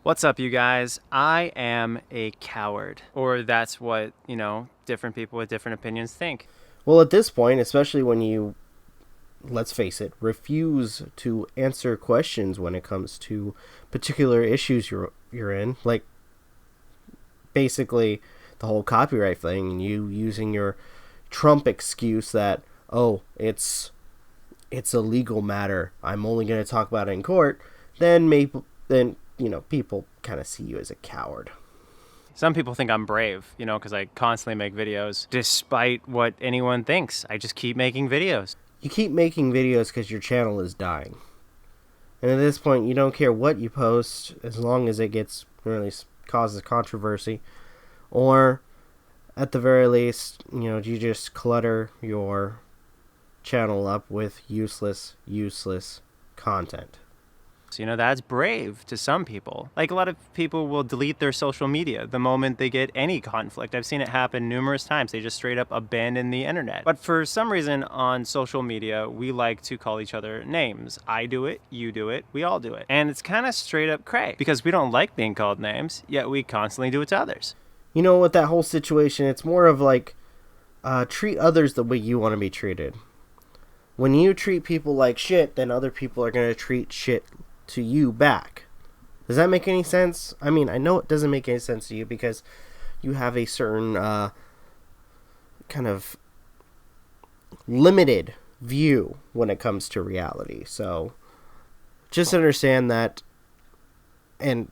What's up, you guys? I am a coward. Or that's what, different people with different opinions think. Well, at this point, especially when you, let's face it, refuse to answer questions when it comes to particular issues you're in, like basically the whole copyright thing, and you using your Trump excuse that it's a legal matter. I'm only going to talk about it in court. Then people kind of see you as a coward. Some people think I'm brave, because I constantly make videos. Despite what anyone thinks, I just keep making videos. You keep making videos because your channel is dying. And at this point, you don't care what you post as long as it causes controversy. Or, at the very least, you just clutter your channel up with useless content. So, that's brave to some people. Like, a lot of people will delete their social media the moment they get any conflict. I've seen it happen numerous times. They just straight up abandon the internet. But for some reason on social media, we like to call each other names. I do it, you do it, we all do it. And it's kind of straight up cray because we don't like being called names, yet we constantly do it to others. With that whole situation, it's more of like treat others the way you want to be treated. When you treat people like shit, then other people are going to treat shit to you back. Does that make any sense? I mean, I know it doesn't make any sense to you because you have a certain kind of limited view when it comes to reality. So just understand that, and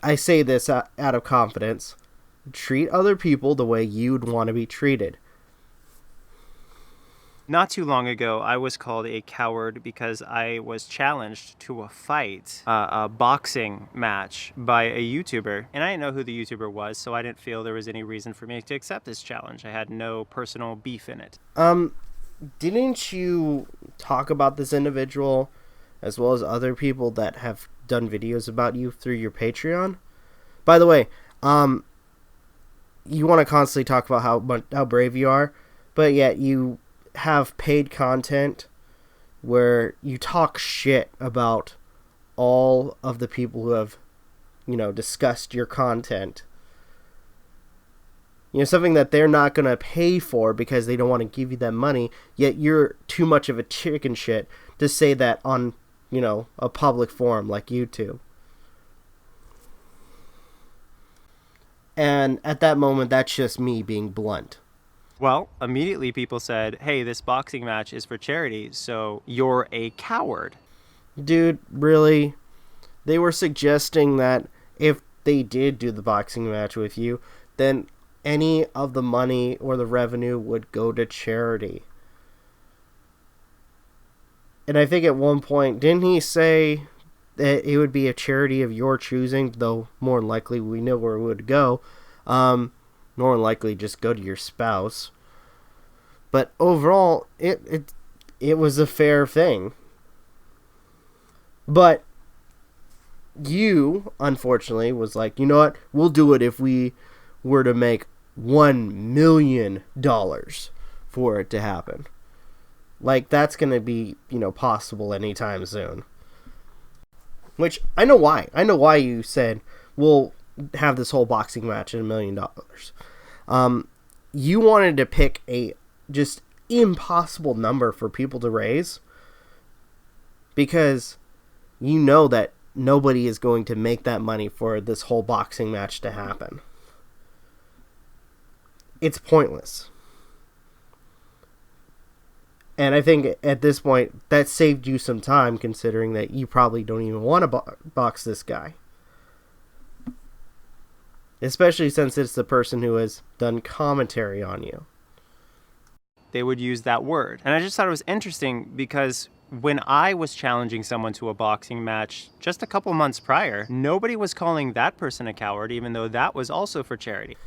I say this out of confidence, treat other people the way you'd want to be treated. Not too long ago, I was called a coward because I was challenged to a fight, a boxing match by a YouTuber. And I didn't know who the YouTuber was, so I didn't feel there was any reason for me to accept this challenge. I had no personal beef in it. Didn't you talk about this individual as well as other people that have done videos about you through your Patreon? By the way, you want to constantly talk about how brave you are, but yet you have paid content where you talk shit about all of the people who have, discussed your content. Something that they're not going to pay for because they don't want to give you that money, yet you're too much of a chicken shit to say that on, a public forum like YouTube. And at that moment, that's just me being blunt. Well, immediately people said, hey, this boxing match is for charity, so you're a coward. Dude, really? They were suggesting that if they did do the boxing match with you, then any of the money or the revenue would go to charity. And I think at one point, didn't he say that it would be a charity of your choosing, though more than likely we know where it would go. More than likely just go to your spouse. But overall, it was a fair thing. But you, unfortunately, was like, you know what? We'll do it if we were to make $1 million for it to happen. Like, that's going to be, possible anytime soon. Which, I know why. I know why you said, we'll have this whole boxing match at $1 million. You wanted to pick a just impossible number for people to raise because you know that nobody is going to make that money for this whole boxing match to happen. It's pointless. And I think at this point that saved you some time, considering that you probably don't even want to box this guy. Especially since it's the person who has done commentary on you. They would use that word. And I just thought it was interesting because when I was challenging someone to a boxing match just a couple months prior, nobody was calling that person a coward, even though that was also for charity.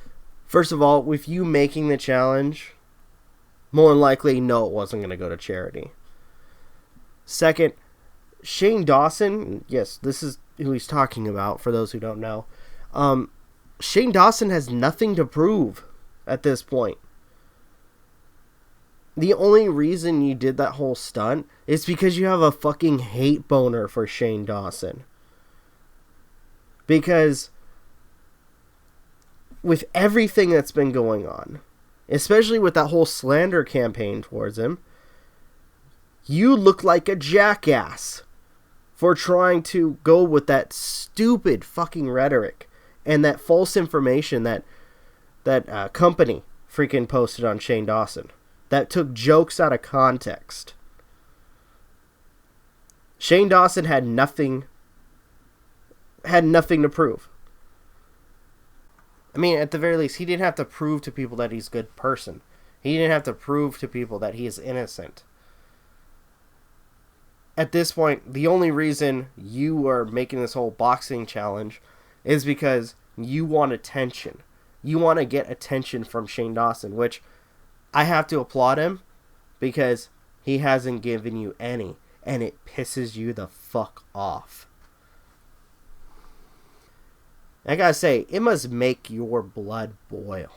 First of all, with you making the challenge, more than likely, no, it wasn't going to go to charity. Second, Shane Dawson, yes, this is who he's talking about, for those who don't know. Shane Dawson has nothing to prove at this point. The only reason you did that whole stunt is because you have a fucking hate boner for Shane Dawson. Because with everything that's been going on, especially with that whole slander campaign towards him, you look like a jackass for trying to go with that stupid fucking rhetoric and that false information that company freaking posted on Shane Dawson that took jokes out of context. Shane Dawson had nothing to prove. I mean, at the very least, he didn't have to prove to people that he's a good person. He didn't have to prove to people that he is innocent. At this point, the only reason you are making this whole boxing challenge is because you want attention. You want to get attention from Shane Dawson, which I have to applaud him because he hasn't given you any, and it pisses you the fuck off. I gotta say, it must make your blood boil.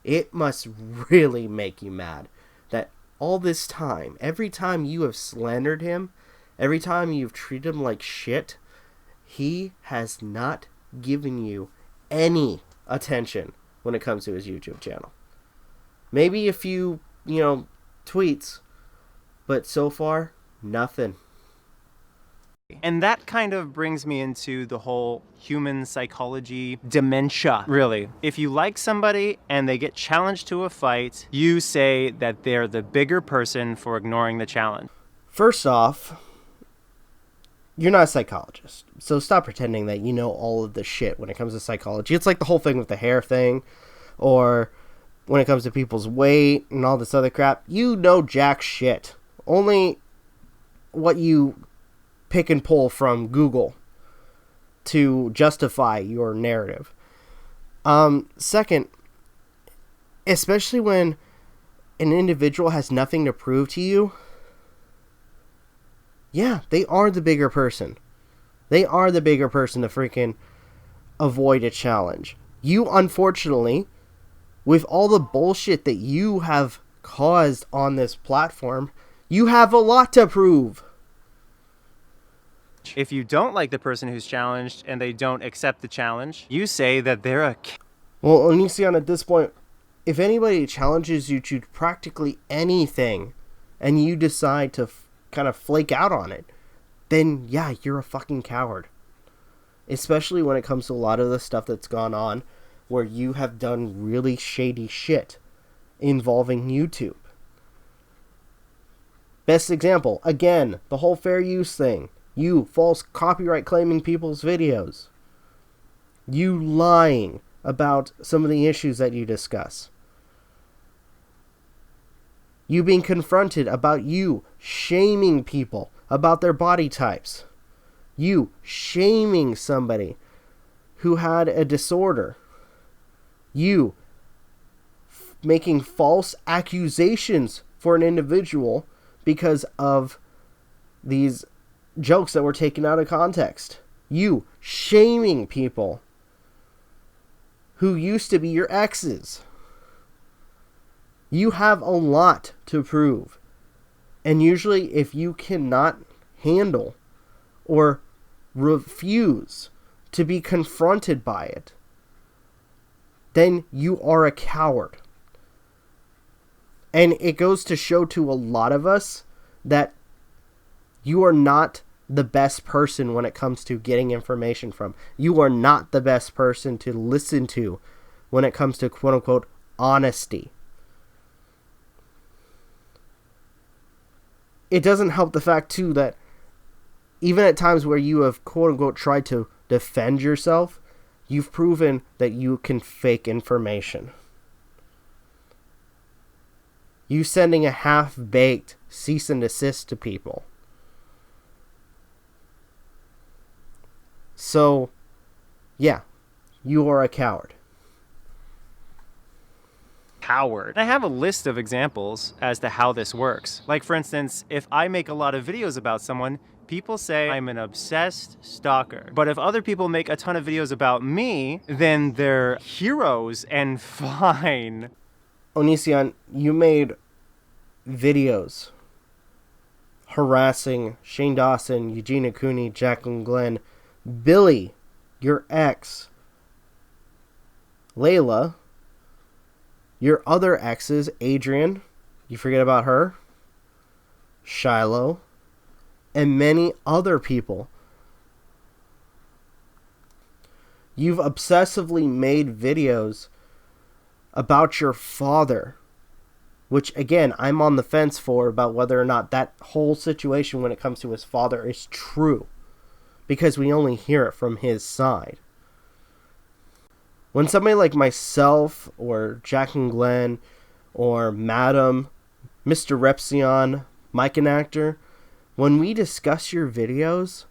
It must really make you mad that all this time, every time you have slandered him, every time you've treated him like shit, he has not given you any attention when it comes to his YouTube channel. Maybe a few, tweets, but so far, nothing. And that kind of brings me into the whole human psychology dementia, really. If you like somebody and they get challenged to a fight, you say that they're the bigger person for ignoring the challenge. First off, you're not a psychologist, so stop pretending that you know all of the shit when it comes to psychology. It's like the whole thing with the hair thing, or when it comes to people's weight and all this other crap. You know jack shit. Only what you pick and pull from Google to justify your narrative. Second, especially when an individual has nothing to prove to you, yeah, they are the bigger person. They are the bigger person to freaking avoid a challenge. You, unfortunately, with all the bullshit that you have caused on this platform, you have a lot to prove. If you don't like the person who's challenged and they don't accept the challenge, you say that they're a... Well, Onision, at this point, if anybody challenges you to practically anything and you decide to kind of flake out on it, then yeah, you're a fucking coward. Especially when it comes to a lot of the stuff that's gone on where you have done really shady shit involving YouTube. Best example, again, the whole fair use thing. You false copyright claiming people's videos. You lying about some of the issues that you discuss. You being confronted about you shaming people about their body types. You shaming somebody who had a disorder. You making false accusations for an individual because of these jokes that were taken out of context. You shaming people who used to be your exes. You have a lot to prove. And usually if you cannot handle or refuse to be confronted by it, then you are a coward. And it goes to show to a lot of us that you are not the best person when it comes to getting information from. You are not the best person to listen to when it comes to quote-unquote honesty. It doesn't help the fact, too, that even at times where you have quote-unquote tried to defend yourself, you've proven that you can fake information. You sending a half-baked cease and desist to people. So, yeah, you are a coward. Coward. I have a list of examples as to how this works. Like, for instance, if I make a lot of videos about someone, people say I'm an obsessed stalker. But if other people make a ton of videos about me, then they're heroes and fine. Onision, you made videos harassing Shane Dawson, Eugenia Cooney, Jacqueline Glenn, Billy your ex, Layla, your other exes, Adrian, you forget about her, Shiloh, and many other people. You've obsessively made videos about your father, which, again, I'm on the fence for about whether or not that whole situation when it comes to his father is true, because we only hear it from his side. When somebody like myself, or Jack and Glenn, or Madam, Mr. Repsion, Mike and Actor, when we discuss your videos,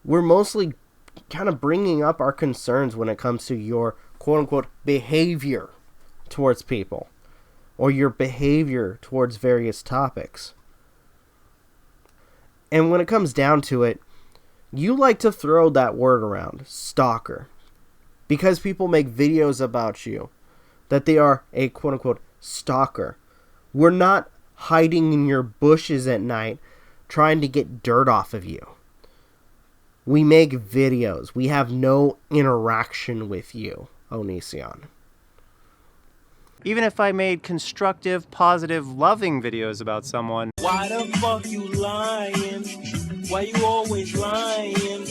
we're mostly kind of bringing up our concerns when it comes to your quote-unquote behavior towards people, or your behavior towards various topics. And when it comes down to it, you like to throw that word around, stalker, because people make videos about you that they are a quote-unquote stalker. We're not hiding in your bushes at night trying to get dirt off of you. We make videos. We have no interaction with you, Onision. Even if I made constructive, positive, loving videos about someone, why the fuck you lying? Why you always lying?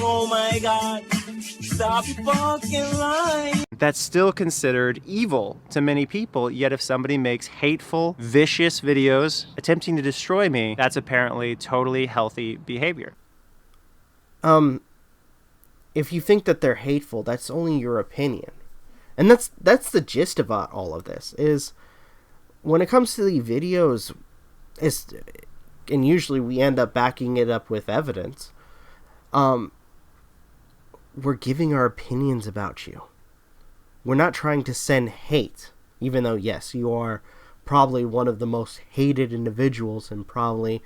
Oh my god, stop fucking lying. that's still considered evil to many people. Yet if somebody makes hateful, vicious videos attempting to destroy me, that's apparently totally healthy behavior. If you think that they're hateful, that's only your opinion. And that's the gist about all of this, is when it comes to the videos, and usually we end up backing it up with evidence, we're giving our opinions about you. We're not trying to send hate, even though, yes, you are probably one of the most hated individuals and probably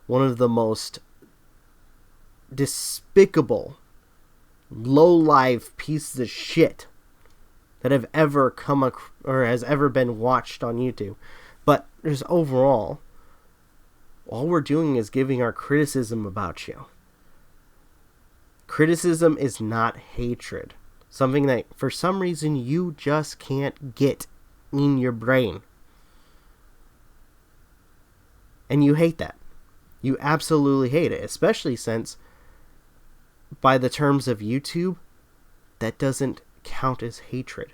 one of the most despicable, low-life pieces of shit that have ever come or has ever been watched on YouTube. But just overall, all we're doing is giving our criticism about you. Criticism is not hatred. Something that, for some reason, you just can't get in your brain. And you hate that. You absolutely hate it, especially since, by the terms of YouTube, that doesn't count as hatred.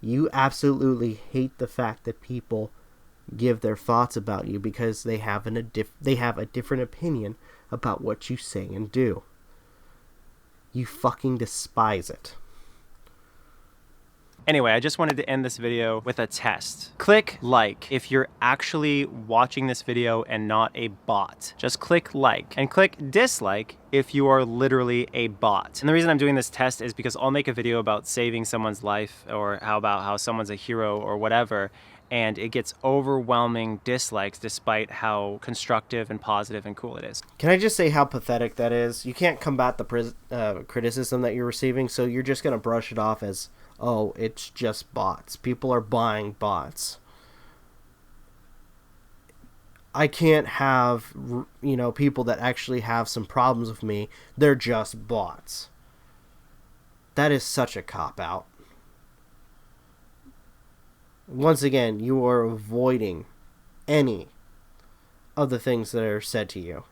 You absolutely hate the fact that people give their thoughts about you because they have a different opinion about what you say and do. You fucking despise it. Anyway, I just wanted to end this video with a test. Click like if you're actually watching this video and not a bot. Just click like, and click dislike if you are literally a bot. And the reason I'm doing this test is because I'll make a video about saving someone's life, or how someone's a hero or whatever, and it gets overwhelming dislikes despite how constructive and positive and cool it is. Can I just say how pathetic that is? You can't combat the criticism that you're receiving, so you're just going to brush it off as, oh, it's just bots. People are buying bots. I can't have, people that actually have some problems with me. They're just bots. That is such a cop-out. Once again, you are avoiding any of the things that are said to you.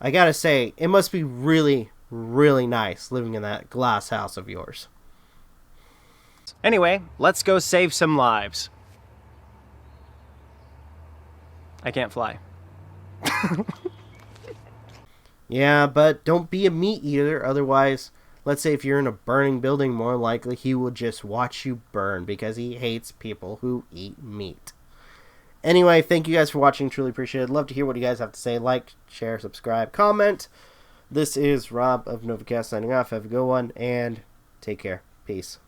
I gotta say, it must be really, really nice living in that glass house of yours. Anyway, let's go save some lives. I can't fly. Yeah, but don't be a meat eater, otherwise, let's say if you're in a burning building, more likely he will just watch you burn because he hates people who eat meat. Anyway, thank you guys for watching. Truly appreciate it. Love to hear what you guys have to say. Like, share, subscribe, comment. This is Rob of Novakast signing off. Have a good one, and take care. Peace.